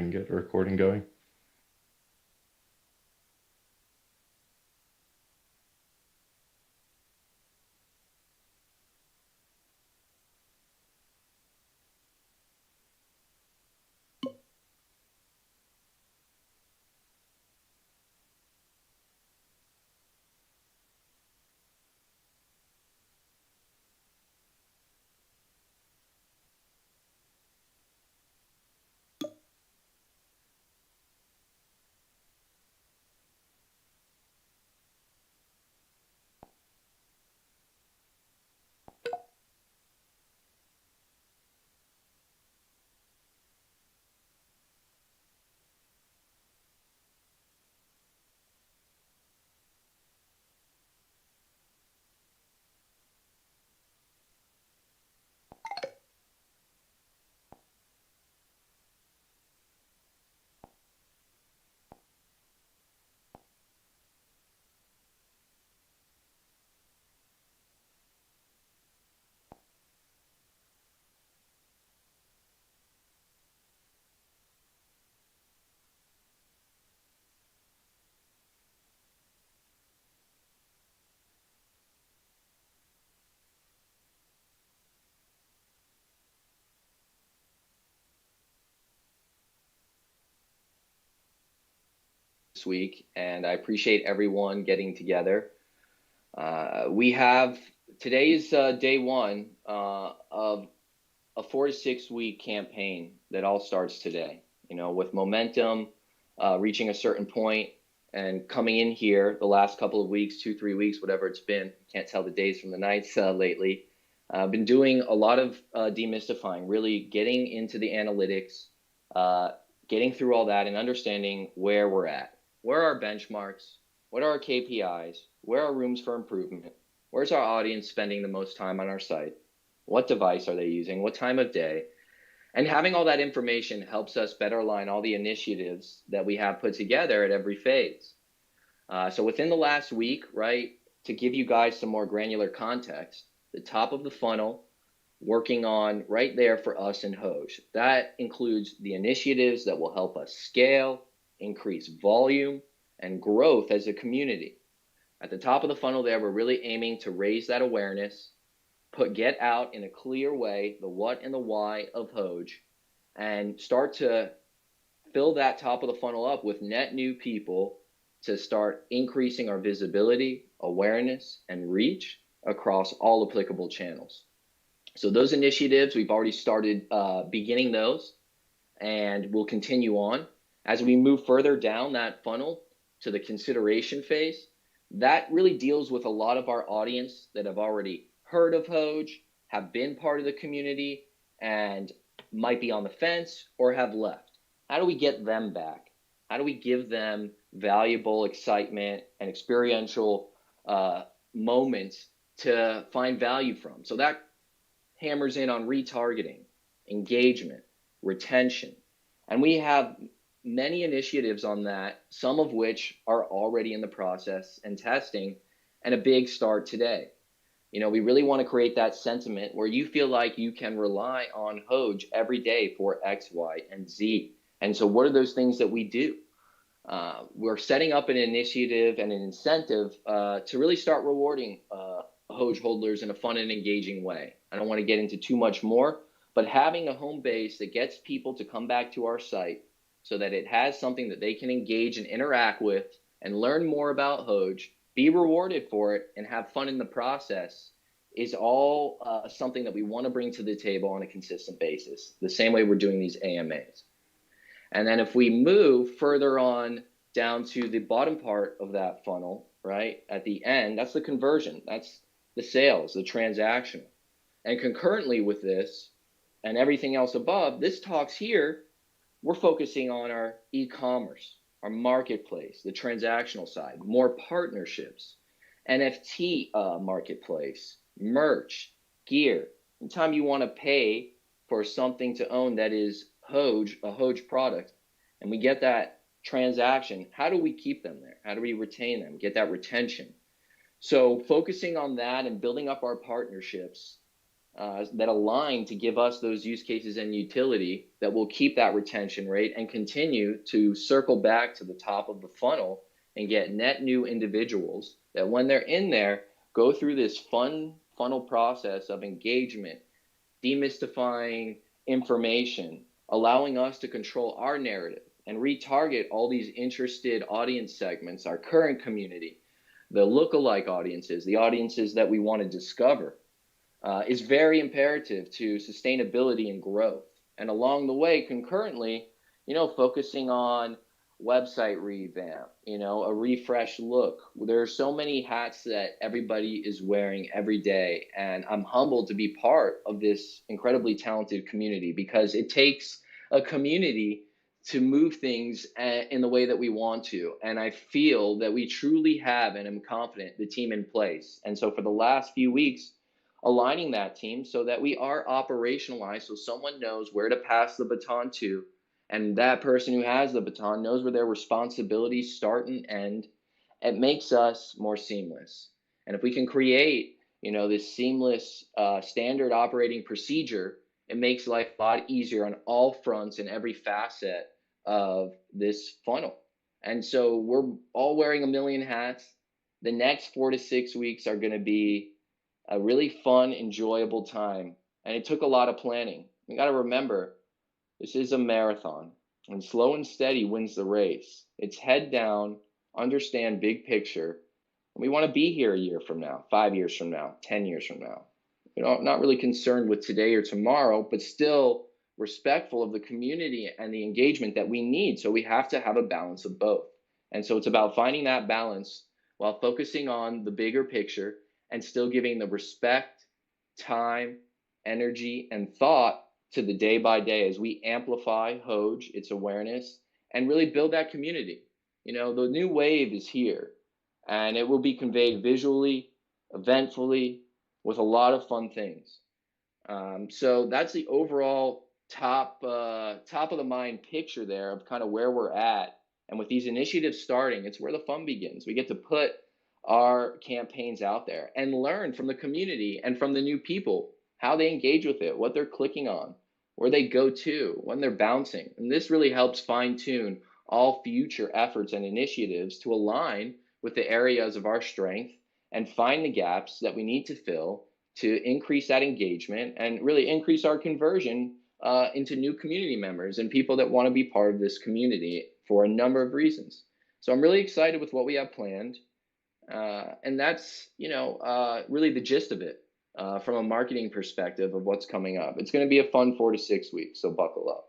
we can get a recording going. This week, and I appreciate everyone getting together. We have today's day one of a 4 to 6 week campaign that all starts today. With momentum reaching a certain point and coming in here the last couple of weeks, 2, 3 weeks, whatever it's been. Can't tell the days from the nights lately. I've been doing a lot of demystifying, really getting into the analytics, getting through all that and understanding where we're at. Where are our benchmarks? What are our KPIs? Where are rooms for improvement? Where's our audience spending the most time on our site? What device are they using? What time of day? And having all that information helps us better align all the initiatives that we have put together at every phase. So within the last week, right, to give you guys some more granular context, the top of the funnel, working on right there for us in Hoge. That includes the initiatives that will help us scale, increase volume, and growth as a community. At the top of the funnel there, we're really aiming to raise that awareness, get out in a clear way the what and the why of Hoge, and start to fill that top of the funnel up with net new people to start increasing our visibility, awareness, and reach across all applicable channels. So those initiatives, we've already started beginning those, and we'll continue on. As we move further down that funnel to the consideration phase, that really deals with a lot of our audience that have already heard of Hoge, have been part of the community, and might be on the fence or have left. How do we get them back? How do we give them valuable excitement and experiential moments to find value from? So that hammers in on retargeting, engagement, retention. And we have many initiatives on that, some of which are already in the process and testing, and a big start today. We really want to create that sentiment where you feel like you can rely on Hoge every day for X, Y, and Z. And so what are those things that we do? We're setting up an initiative and an incentive to really start rewarding Hoge holders in a fun and engaging way. I don't want to get into too much more, but having a home base that gets people to come back to our site so that it has something that they can engage and interact with and learn more about Hoge, be rewarded for it, and have fun in the process is all something that we want to bring to the table on a consistent basis, the same way we're doing these AMAs. And then if we move further on down to the bottom part of that funnel, right, at the end, that's the conversion. That's the sales, the transactional. And concurrently with this and everything else above, this talks here, we're focusing on our e-commerce, our marketplace, the transactional side, more partnerships, NFT marketplace, merch, gear. Anytime you want to pay for something to own that is Hoge, a Hoge product, and we get that transaction, how do we keep them there? How do we retain them, get that retention? So focusing on that and building up our partnerships that align to give us those use cases and utility that will keep that retention rate and continue to circle back to the top of the funnel and get net new individuals that when they're in there, go through this fun funnel process of engagement, demystifying information, allowing us to control our narrative and retarget all these interested audience segments, our current community, the lookalike audiences, the audiences that we want to discover, is very imperative to sustainability and growth. And along the way, concurrently, focusing on website revamp, a refresh look. There are so many hats that everybody is wearing every day. And I'm humbled to be part of this incredibly talented community because it takes a community to move things in the way that we want to. And I feel that we truly have, and I'm confident, the team in place. And so for the last few weeks, aligning that team so that we are operationalized so someone knows where to pass the baton to, and that person who has the baton knows where their responsibilities start and end. It makes us more seamless. And if we can create, this seamless standard operating procedure, it makes life a lot easier on all fronts and every facet of this funnel. And so we're all wearing a million hats. The next 4 to 6 weeks are going to be a really fun, enjoyable time. And it took a lot of planning. You got to remember, this is a marathon, and slow and steady wins the race. It's head down, understand big picture. And we want to be here a year from now, 5 years from now, 10 years from now. Not really concerned with today or tomorrow, but still respectful of the community and the engagement that we need. So we have to have a balance of both. And so it's about finding that balance while focusing on the bigger picture and still giving the respect, time, energy, and thought to the day by day as we amplify Hoge, its awareness, and really build that community. The new wave is here, and it will be conveyed visually, eventfully, with a lot of fun things. So that's the overall top of the mind picture there of kind of where we're at. And with these initiatives starting, it's where the fun begins. We get to put our campaigns out there and learn from the community and from the new people how they engage with it, what they're clicking on, where they go to, when they're bouncing. And this really helps fine tune all future efforts and initiatives to align with the areas of our strength and find the gaps that we need to fill to increase that engagement and really increase our conversion into new community members and people that want to be part of this community for a number of reasons. So I'm really excited with what we have planned. And that's, really the gist of it from a marketing perspective of what's coming up. It's going to be a fun 4 to 6 weeks, so buckle up.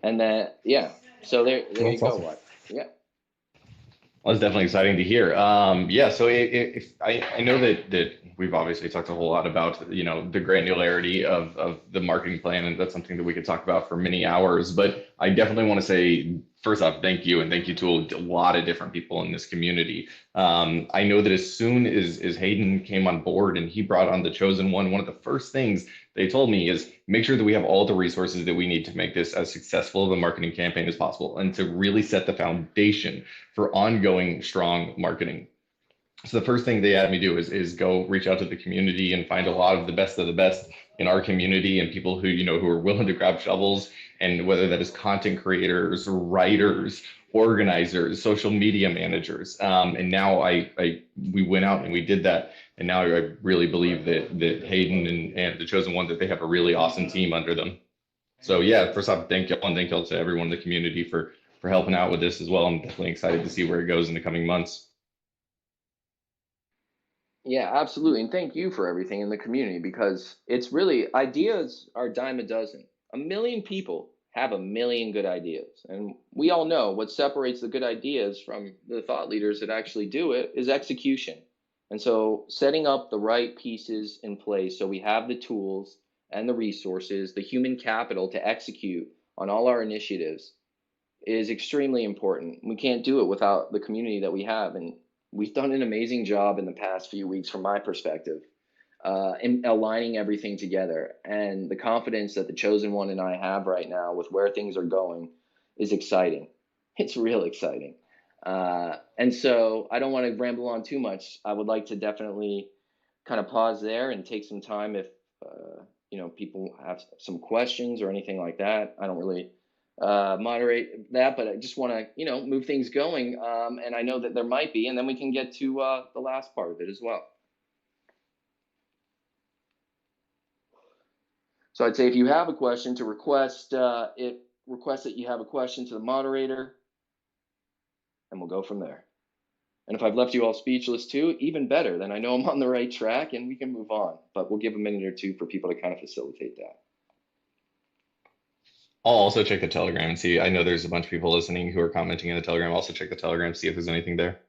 And then, yeah, so there you go. Awesome. Yeah. Well, that's definitely exciting to hear. Yeah, so if I know that we've obviously talked a whole lot about the granularity of the marketing plan, and that's something that we could talk about for many hours. But I definitely want to say, first off, thank you, and thank you to a lot of different people in this community. I know that as soon as Hayden came on board and he brought on the Chosen One of the first things they told me is make sure that we have all the resources that we need to make this as successful of a marketing campaign as possible and to really set the foundation for ongoing strong marketing. So the first thing they had me do is go reach out to the community and find a lot of the best in our community and people who who are willing to grab shovels, and whether that is content creators, writers, organizers, social media managers. And now we went out and we did that. And now I really believe that Hayden and the Chosen One, that they have a really awesome team under them. So yeah, first off, thank y'all, and thank y'all to everyone in the community for helping out with this as well. I'm definitely excited to see where it goes in the coming months. Yeah, absolutely. And thank you for everything in the community, because it's really, ideas are a dime a dozen. A million people have a million good ideas. And we all know what separates the good ideas from the thought leaders that actually do it is execution. And so setting up the right pieces in place so we have the tools and the resources, the human capital to execute on all our initiatives is extremely important. We can't do it without the community that we have. And we've done an amazing job in the past few weeks, from my perspective, in aligning everything together. And the confidence that the Chosen One and I have right now with where things are going is exciting. It's real exciting. And so I don't want to ramble on too much. I would like to definitely kind of pause there and take some time if people have some questions or anything like that. I don't really moderate that, but I just want to move things going. And I know that there might be, and then we can get to the last part of it as well. So I'd say if you have a question, to request request that you have a question to the moderator, and we'll go from there. And if I've left you all speechless too, even better. Then I know I'm on the right track and we can move on. But we'll give a minute or two for people to kind of facilitate that. I'll also check the Telegram and see. I know there's a bunch of people listening who are commenting in the Telegram. Also check the Telegram, see if there's anything there.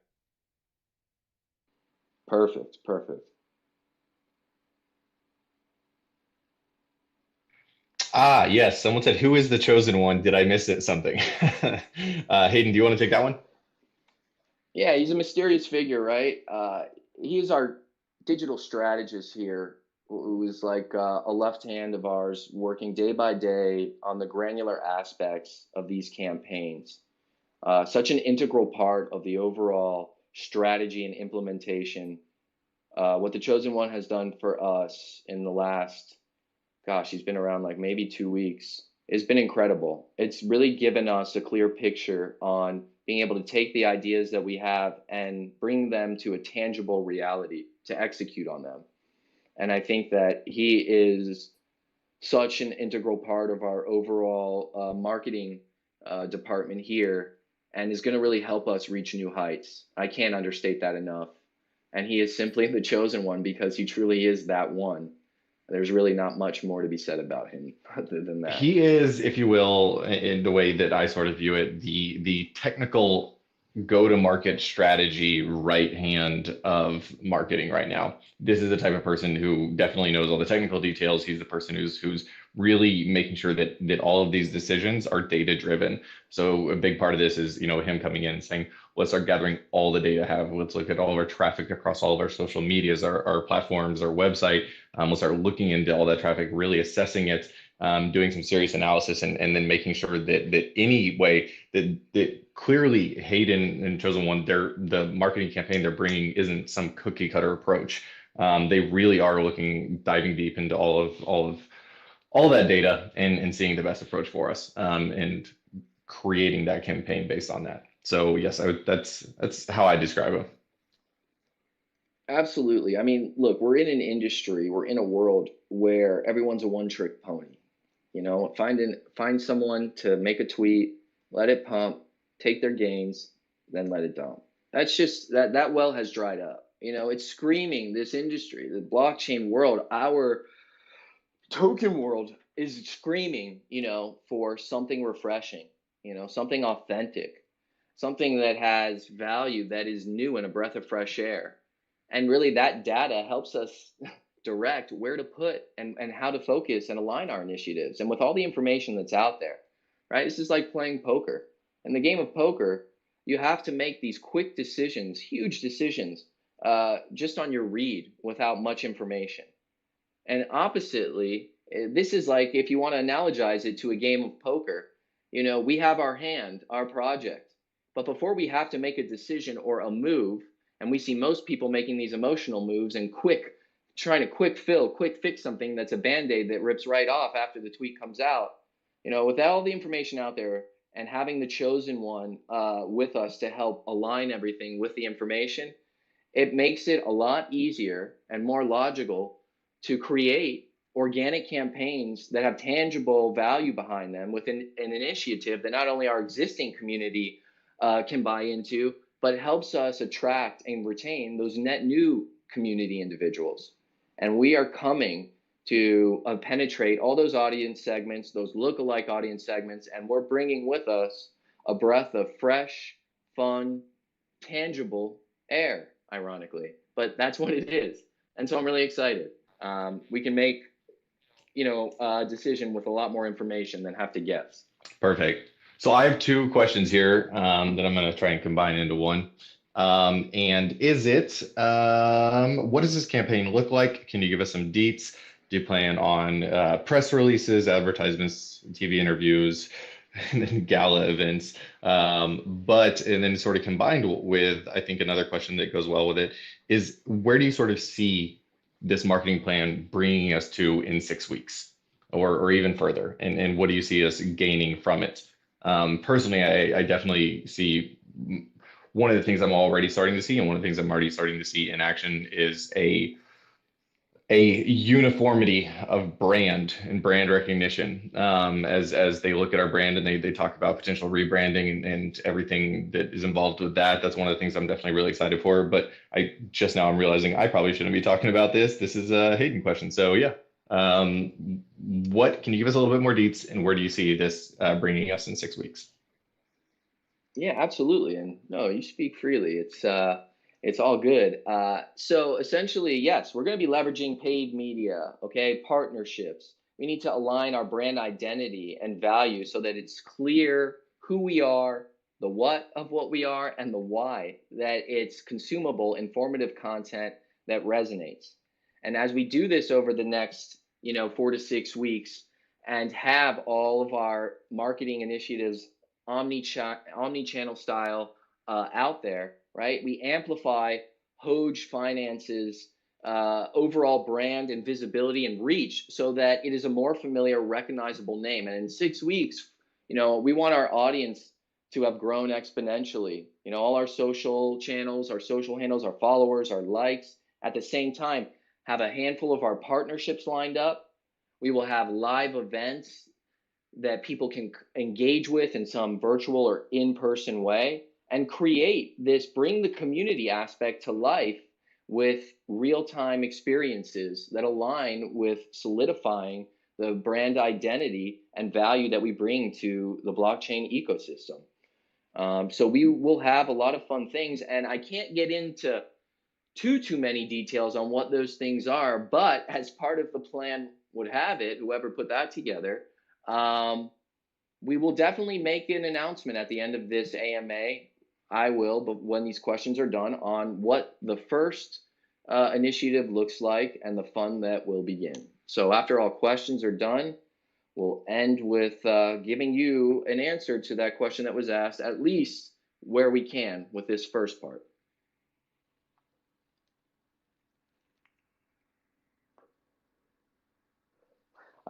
Perfect, perfect. Ah, yes. Someone said, "Who is the chosen one? Did I miss it? Something?" Hayden, do you want to take that one? Yeah, he's a mysterious figure, right? He's our digital strategist here, who is like a left hand of ours, working day by day on the granular aspects of these campaigns. Such an integral part of the overall strategy and implementation. What the chosen one has done for us in the last, gosh, he's been around like maybe 2 weeks. It's been incredible. It's really given us a clear picture on being able to take the ideas that we have and bring them to a tangible reality to execute on them. And I think that he is such an integral part of our overall marketing department here and is going to really help us reach new heights. I can't understate that enough. And he is simply the chosen one because he truly is that one. There's really not much more to be said about him other than that. He is, if you will, in the way that I sort of view it, the technical go-to-market strategy right hand of marketing right now. This is the type of person who definitely knows all the technical details. He's the person who's really making sure that all of these decisions are data driven. So a big part of this is, him coming in and saying, let's start gathering all the data I have. Let's look at all of our traffic across all of our social medias, our platforms, our website. We'll start looking into all that traffic, really assessing it, doing some serious analysis, and then making sure that any way that clearly Hayden and Chosen One, the marketing campaign they're bringing isn't some cookie cutter approach. They really are diving deep into all that data and seeing the best approach for us, and creating that campaign based on that. So yes, that's how I describe it. Absolutely. I mean, look, we're in an industry, we're in a world where everyone's a one-trick pony. Find someone to make a tweet, let it pump, take their gains, then let it dump. That's just that well has dried up. It's screaming, this industry, the blockchain world, our token world is screaming, for something refreshing, something authentic, something that has value, that is new and a breath of fresh air. And really that data helps us direct where to put and how to focus and align our initiatives. And with all the information that's out there, right? This is like playing poker. In the game of poker, you have to make these quick decisions, huge decisions, just on your read without much information. And oppositely, this is like if you want to analogize it to a game of poker, we have our hand, our project. But before we have to make a decision or a move, and we see most people making these emotional moves and trying to quick fix something that's a band-aid that rips right off after the tweet comes out. With all the information out there and having the chosen one with us to help align everything with the information, it makes it a lot easier and more logical to create organic campaigns that have tangible value behind them with an initiative that not only our existing community can buy into, but it helps us attract and retain those net new community individuals. And we are coming to penetrate all those audience segments, those lookalike audience segments, and we're bringing with us a breath of fresh, fun, tangible air, ironically. But that's what it is. And so I'm really excited. We can make, a decision with a lot more information than have to guess. Perfect. So I have two questions here that I'm going to try and combine into one. And what does this campaign look like? Can you give us some deets? Do you plan on press releases, advertisements, TV interviews, and then gala events. But and then sort of combined with, I think another question that goes well with it is where do you sort of see this marketing plan bringing us to in 6 weeks or even further? And what do you see us gaining from it? Personally, I definitely see one of the things I'm already starting to see, and one of the things I'm already starting to see in action is a uniformity of brand and brand recognition as they look at our brand and they talk about potential rebranding and everything that is involved with that. That's one of the things I'm definitely really excited for. But I just now I'm realizing I probably shouldn't be talking about this. This is a Hayden question. So yeah, what can you give us a little bit more deets and where do you see this bringing us in 6 weeks? Yeah, absolutely. And no, you speak freely. It's all good. So essentially, yes, we're going to be leveraging paid media, okay, partnerships. We need to align our brand identity and value so that it's clear who we are, the what of what we are, and the why, that it's consumable, informative content that resonates. And as we do this over the next, 4 to 6 weeks and have all of our marketing initiatives omni-channel style out there, right? We amplify Hoge Finance's overall brand and visibility and reach so that it is a more familiar, recognizable name. And in 6 weeks, we want our audience to have grown exponentially. All our social channels, our social handles, our followers, our likes, at the same time, have a handful of our partnerships lined up. We will have live events that people can engage with in some virtual or in-person way and bring the community aspect to life with real-time experiences that align with solidifying the brand identity and value that we bring to the blockchain ecosystem. So we will have a lot of fun things, and I can't get into too many details on what those things are, but as part of the plan would have it, whoever put that together, we will definitely make an announcement at the end of this AMA. I will, but when these questions are done, on what the first initiative looks like and the fun that will begin. So after all questions are done, we'll end with giving you an answer to that question that was asked, at least where we can with this first part.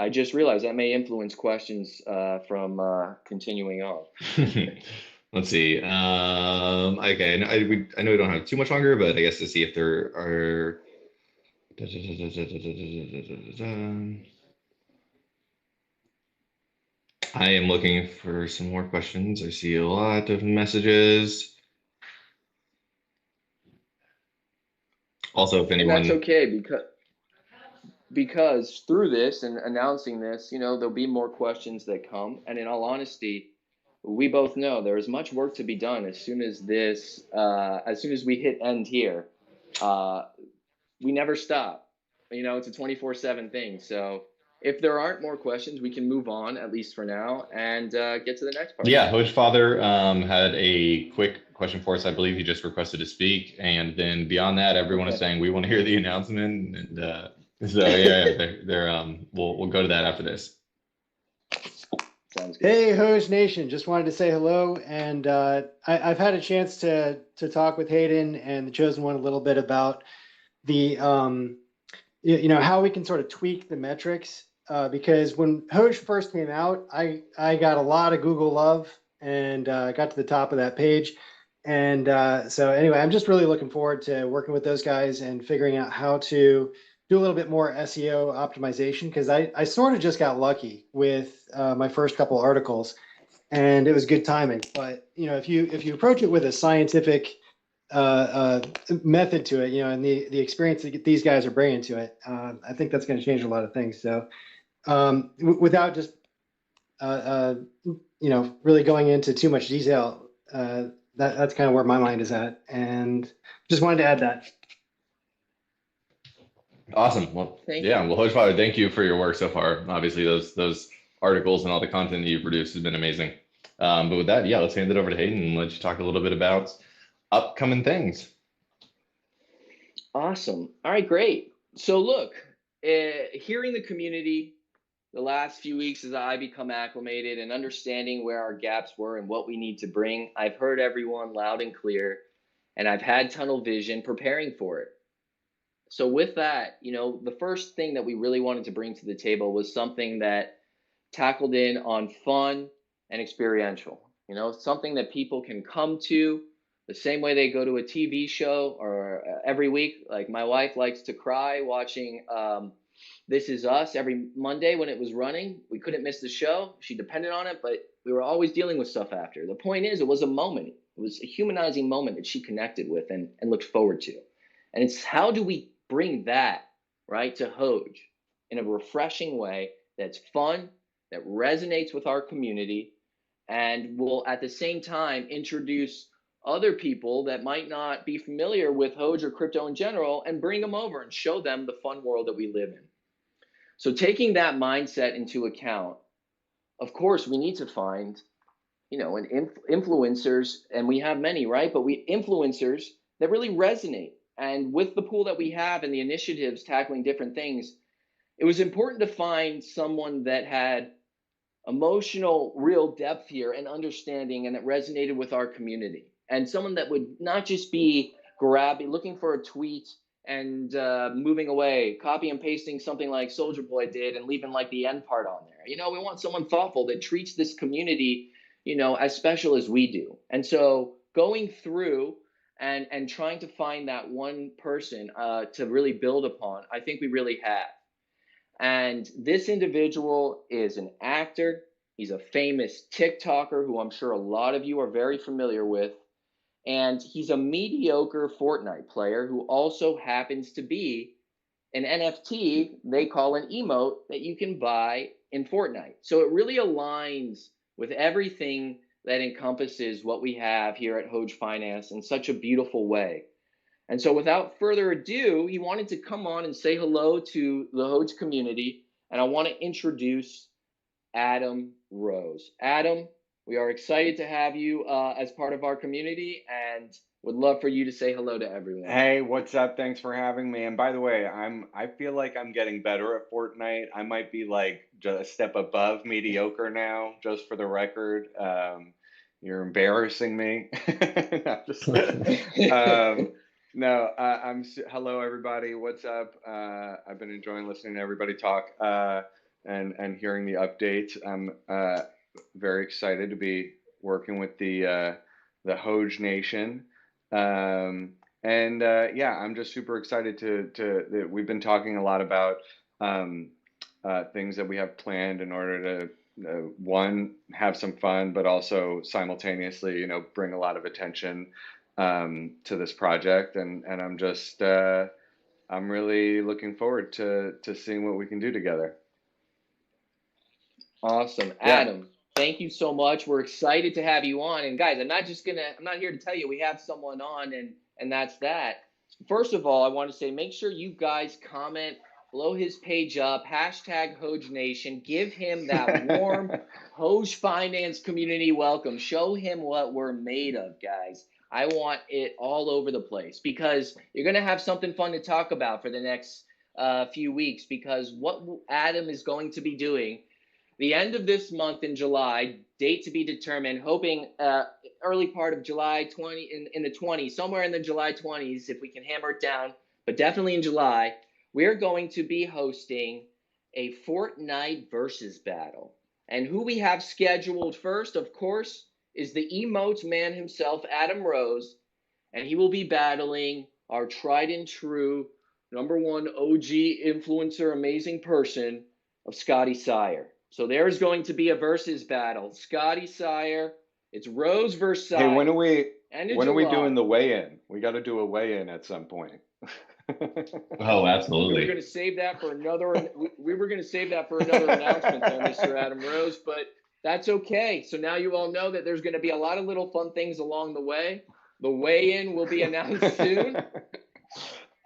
I just realized that may influence questions from continuing on. Let's see. Okay, I know we don't have too much longer, but I guess to see if there are. I am looking for some more questions. I see a lot of messages. Also, if And that's anyone, okay because through this and announcing this, there'll be more questions that come. And in all honesty, we both know there is much work to be done as soon as as soon as we hit end here. Uh, we never stop. It's a 24/7 thing. So if there aren't more questions, we can move on, at least for now, and get to the next part. yeah, Hoge Father had a quick question for us. I believe he just requested to speak, and then beyond that, everyone is Okay. saying we want to hear the announcement, and so yeah, we'll go to that after this. Sounds good. Hey, Host Nation, just wanted to say hello. And I've had a chance to talk with Hayden and the Chosen One a little bit about the, how we can sort of tweak the metrics. Because when Hoge first came out, I got a lot of Google love and got to the top of that page. And so anyway, I'm just really looking forward to working with those guys and figuring out how to do a little bit more SEO optimization, because I sort of just got lucky with my first couple articles and it was good timing. But if you approach it with a scientific method to it, and the experience that these guys are bringing to it, I think that's going to change a lot of things. So without just really going into too much detail, that's kind of where my mind is at, and just wanted to add that. Awesome. Well, Thank yeah. you. Well, Hoge Father, thank you for your work so far. Obviously, those articles and all the content that you produced has been amazing. But with that, yeah, let's hand it over to Hayden and let you talk a little bit about upcoming things. Awesome. All right, great. So look, hearing the community, the last few weeks as I become acclimated and understanding where our gaps were and what we need to bring. I've heard everyone loud and clear, and I've had tunnel vision preparing for it. So with that, the first thing that we really wanted to bring to the table was something that tackled in on fun and experiential, something that people can come to the same way they go to a TV show or every week. Like my wife likes to cry watching This Is Us every Monday when it was running. We couldn't miss the show. She depended on it, but we were always dealing with stuff after. The point is, it was a moment. It was a humanizing moment that she connected with and looked forward to. And it's how do we bring that, right, to Hoge in a refreshing way that's fun, that resonates with our community, and will at the same time introduce other people that might not be familiar with Hoge or crypto in general and bring them over and show them the fun world that we live in. So taking that mindset into account, of course, we need to find, influencers, and we have many, right? But influencers that really resonate. And with the pool that we have and the initiatives tackling different things, it was important to find someone that had emotional, real depth here and understanding, and that resonated with our community. And someone that would not just be looking for a tweet and moving away, copy and pasting something like Soldier Boy did and leaving like the end part on there. We want someone thoughtful that treats this community, as special as we do. And so going through and trying to find that one person to really build upon, I think we really have. And this individual is an actor. He's a famous TikToker who I'm sure a lot of you are very familiar with. And he's a mediocre Fortnite player who also happens to be an NFT they call an emote that you can buy in Fortnite. So it really aligns with everything that encompasses what we have here at Hoge Finance in such a beautiful way. And so without further ado, he wanted to come on and say hello to the Hoge community. And I want to introduce Adam Rose. Adam, we are excited to have you as part of our community and would love for you to say hello to everyone. Hey, what's up? Thanks for having me. And by the way, I feel like I'm getting better at Fortnite. I might be like just a step above mediocre now, just for the record. You're embarrassing me. No, no, hello everybody. What's up? I've been enjoying listening to everybody talk and hearing the updates. I'm very excited to be working with the Hoge Nation. Yeah, I'm just super excited that we've been talking a lot about things that we have planned in order to one, have some fun, but also simultaneously, bring a lot of attention to this project. And I'm just I'm really looking forward to seeing what we can do together. Awesome. Adam, thank you so much. We're excited to have you on. And guys, I'm not here to tell you we have someone on and that's that. First of all, I want to say, make sure you guys comment, blow his page up, #HogeNation, give him that warm Hoge Finance community welcome. Show him what we're made of, guys. I want it all over the place because you're going to have something fun to talk about for the next few weeks, because what Adam is going to be doing the end of this month in July, date to be determined, hoping early part of July 20, in the 20s, somewhere in the July 20s, if we can hammer it down, but definitely in July, we're going to be hosting a Fortnite versus battle. And who we have scheduled first, of course, is the emotes man himself, Adam Rose, and he will be battling our tried and true #1 OG influencer, amazing person of Scotty Sire. So there's going to be a versus battle. Scotty Sire, it's Rose versus Sire. Hey, when are we doing the weigh-in? We got to do a weigh-in at some point. Oh, absolutely. We were going to save that for another announcement there, Mr. Adam Rose, but that's okay. So now you all know that there's going to be a lot of little fun things along the way. The weigh-in will be announced soon.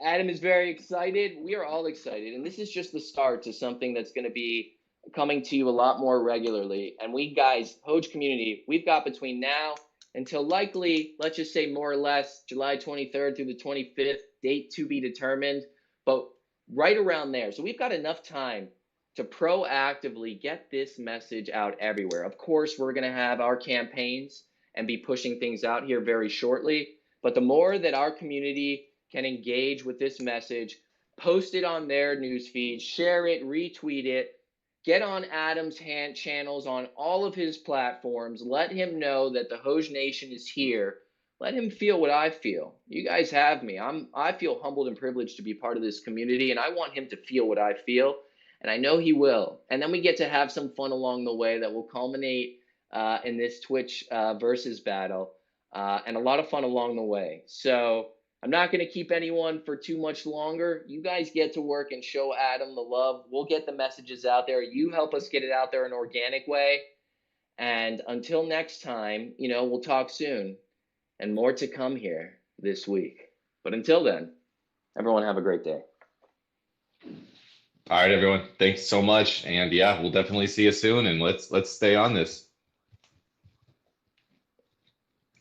Adam is very excited. We are all excited. And this is just the start to something that's going to be coming to you a lot more regularly. And we guys, Hoge community, we've got between now until likely, let's just say more or less, July 23rd through the 25th, date to be determined, but right around there. So we've got enough time to proactively get this message out everywhere. Of course, we're going to have our campaigns and be pushing things out here very shortly. But the more that our community can engage with this message, post it on their news feed, share it, retweet it, get on Adam's hand channels on all of his platforms. Let him know that the Hoge Nation is here. Let him feel what I feel. You guys have me. I feel humbled and privileged to be part of this community, and I want him to feel what I feel, and I know he will. And then we get to have some fun along the way that will culminate in this Twitch versus battle, and a lot of fun along the way. So I'm not going to keep anyone for too much longer. You guys get to work and show Adam the love. We'll get the messages out there. You help us get it out there in an organic way. And until next time, we'll talk soon, and more to come here this week. But until then, everyone have a great day. All right, everyone. Thanks so much. And yeah, we'll definitely see you soon. And let's stay on this.